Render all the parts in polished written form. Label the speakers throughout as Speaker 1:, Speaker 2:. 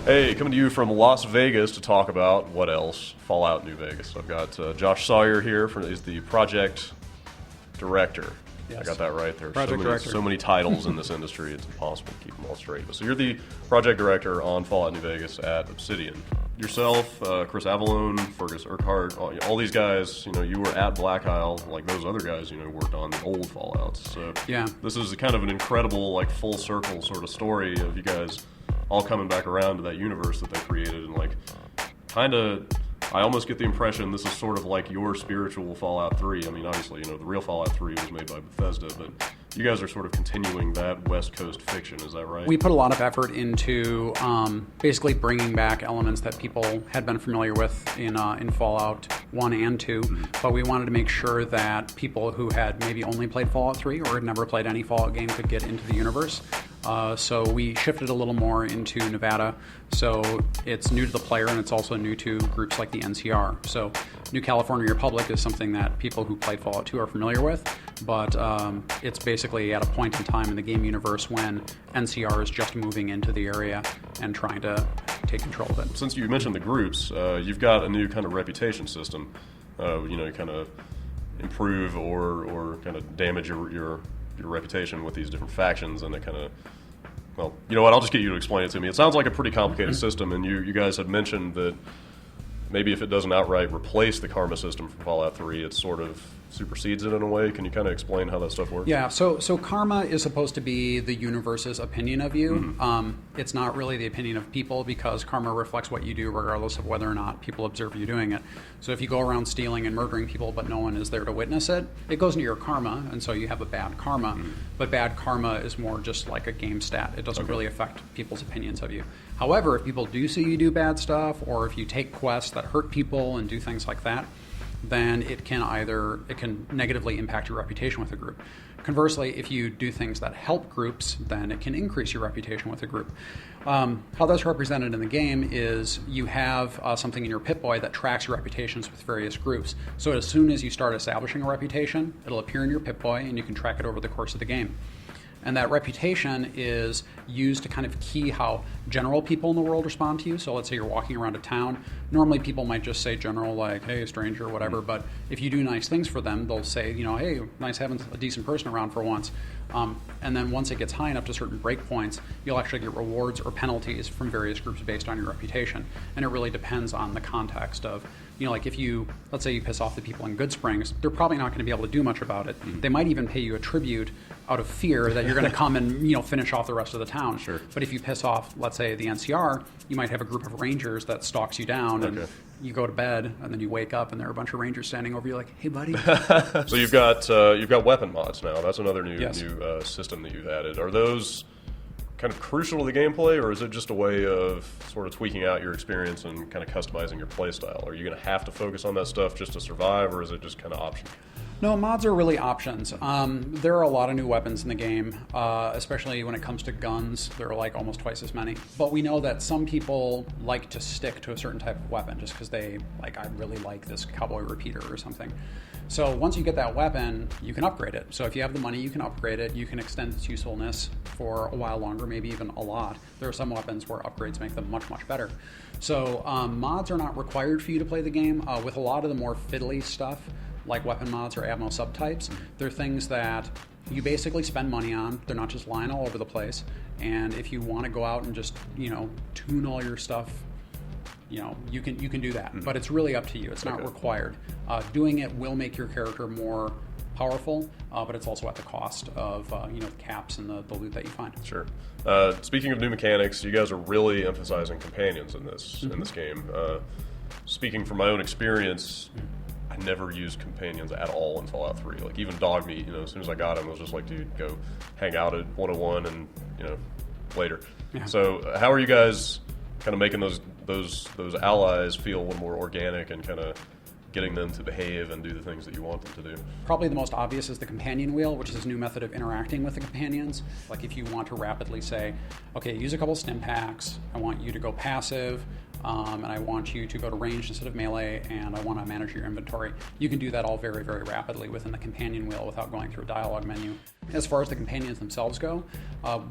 Speaker 1: Hey, coming to you from Las Vegas to talk about what else? Fallout New Vegas. I've got Josh Sawyer here. He's the project director. Yes. I got that right. There are so many titles in this industry, it's impossible to keep them all straight. So you're the project director on Fallout New Vegas at Obsidian. Yourself, Chris Avalone, Fergus Urquhart, all these guys, you were at Black Isle, like those other guys, worked on the old Fallouts. So
Speaker 2: yeah.
Speaker 1: This is kind of an incredible, full circle sort of story of you guys all coming back around to that universe that they created, and I almost get the impression this is sort of like your spiritual Fallout 3. I mean, obviously, the real Fallout 3 was made by Bethesda, but you guys are sort of continuing that West Coast fiction, is that right?
Speaker 2: We put a lot of effort into basically bringing back elements that people had been familiar with in Fallout 1 and 2, but we wanted to make sure that people who had maybe only played Fallout 3 or had never played any Fallout game could get into the universe. So we shifted a little more into Nevada. So it's new to the player, and it's also new to groups like the NCR. So New California Republic is something that people who played Fallout 2 are familiar with, but it's basically at a point in time in the game universe when NCR is just moving into the area and trying to take control of it.
Speaker 1: Since you mentioned the groups, you've got a new kind of reputation system. You kind of improve or kind of damage your reputation with these different factions, and it kind of, well, you know what, I'll just get you to explain it to me. It sounds like a pretty complicated system, and you guys had mentioned that maybe if it doesn't outright replace the karma system from Fallout 3, it sort of supersedes it in a way. Can you kind of explain how that stuff works?
Speaker 2: Yeah, so karma is supposed to be the universe's opinion of you. It's not really the opinion of people, because karma reflects what you do regardless of whether or not people observe you doing it. So if you go around stealing and murdering people but no one is there to witness it, it goes into your karma, and so you have a bad karma. But bad karma is more just like a game stat. It doesn't really affect people's opinions of you. However, if people do see you do bad stuff, or if you take quests that hurt people and do things like that, then it can negatively impact your reputation with a group. Conversely, if you do things that help groups, then it can increase your reputation with a group. How that's represented in the game is you have something in your Pip-Boy that tracks your reputations with various groups. So as soon as you start establishing a reputation, it'll appear in your Pip-Boy, and you can track it over the course of the game. And that reputation is used to kind of key how general people in the world respond to you. So let's say you're walking around a town. Normally people might just say general, like, hey, stranger, whatever. But if you do nice things for them, they'll say, hey, nice having a decent person around for once. And then once it gets high enough to certain breakpoints, you'll actually get rewards or penalties from various groups based on your reputation. And it really depends on the context of, like if you, let's say you piss off the people in Good Springs, they're probably not going to be able to do much about it. They might even pay you a tribute out of fear that you're going to come and finish off the rest of the town.
Speaker 1: Sure.
Speaker 2: But if you piss off, let's say, the NCR, you might have a group of rangers that stalks you down, and you go to bed, and then you wake up, and there are a bunch of rangers standing over you like, hey, buddy.
Speaker 1: So you've got weapon mods now. That's another new system that you've added. Are those kind of crucial to the gameplay, or is it just a way of sort of tweaking out your experience and kind of customizing your play style? Are you going to have to focus on that stuff just to survive, or is it just kind of optional?
Speaker 2: No, mods are really options. There are a lot of new weapons in the game, especially when it comes to guns. There are like almost twice as many. But we know that some people like to stick to a certain type of weapon just because I really like this cowboy repeater or something. So once you get that weapon, you can upgrade it. So if you have the money, you can upgrade it. You can extend its usefulness for a while longer, maybe even a lot. There are some weapons where upgrades make them much, much better. So mods are not required for you to play the game. With a lot of the more fiddly stuff, like weapon mods or ammo subtypes, they're things that you basically spend money on. They're not just lying all over the place. And if you want to go out and just, tune all your stuff, you can do that. But it's really up to you. It's not required. Doing it will make your character more powerful, but it's also at the cost of the caps and the loot that you find.
Speaker 1: Sure. Speaking of new mechanics, you guys are really emphasizing companions in this game. Speaking from my own experience, I never used companions at all in Fallout 3. Like even dog meat, as soon as I got him, I was just like, dude, go hang out at 101 and later. Yeah. So how are you guys kind of making those allies feel a little more organic and kind of getting them to behave and do the things that you want them to do?
Speaker 2: Probably the most obvious is the companion wheel, which is this new method of interacting with the companions. Like if you want to rapidly say, okay, use a couple stim packs, I want you to go passive, and I want you to go to ranged instead of melee, and I want to manage your inventory. You can do that all very, very rapidly within the companion wheel without going through a dialogue menu. As far as the companions themselves go,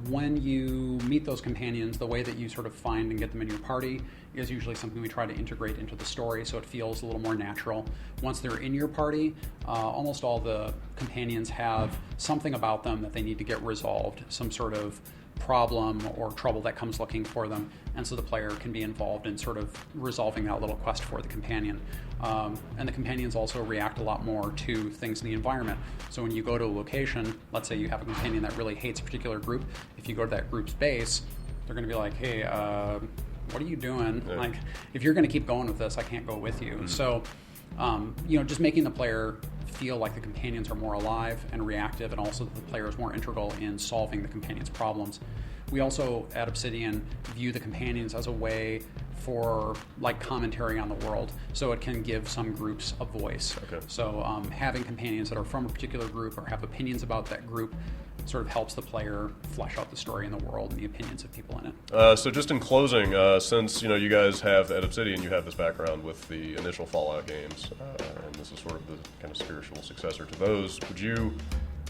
Speaker 2: when you meet those companions, the way that you sort of find and get them in your party is usually something we try to integrate into the story so it feels a little more natural. Once they're in your party, almost all the companions have something about them that they need to get resolved, some sort of problem or trouble that comes looking for them, and so the player can be involved in sort of resolving that little quest for the companion. And the companions also react a lot more to things in the environment. So when you go to a location, let's say you have a companion that really hates a particular group, if you go to that group's base, they're going to be like, hey, what are you doing? Yeah. Like, if you're going to keep going with this, I can't go with you. Mm-hmm. So, just making the player feel like the companions are more alive and reactive, and also that the player is more integral in solving the companions' problems. We also, at Obsidian, view the companions as a way for like commentary on the world, so it can give some groups a voice.
Speaker 1: Okay.
Speaker 2: So having companions that are from a particular group or have opinions about that group sort of helps the player flesh out the story in the world and the opinions of people in it.
Speaker 1: So just in closing, since you guys have at Obsidian, you have this background with the initial Fallout games, and this is sort of the kind of spiritual successor to those, would you,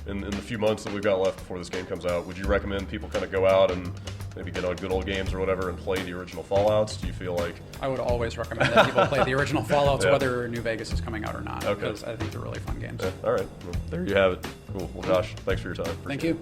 Speaker 1: in the few months that we've got left before this game comes out, would you recommend people kind of go out and maybe get on Good Old Games or whatever and play the original Fallouts? Do you feel like...
Speaker 2: I would always recommend that people play the original Fallouts, whether New Vegas is coming out or not, because I think they're really fun games.
Speaker 1: All right. Well, there you have it. Cool. Well, Josh, thanks for your time.
Speaker 2: Thank you.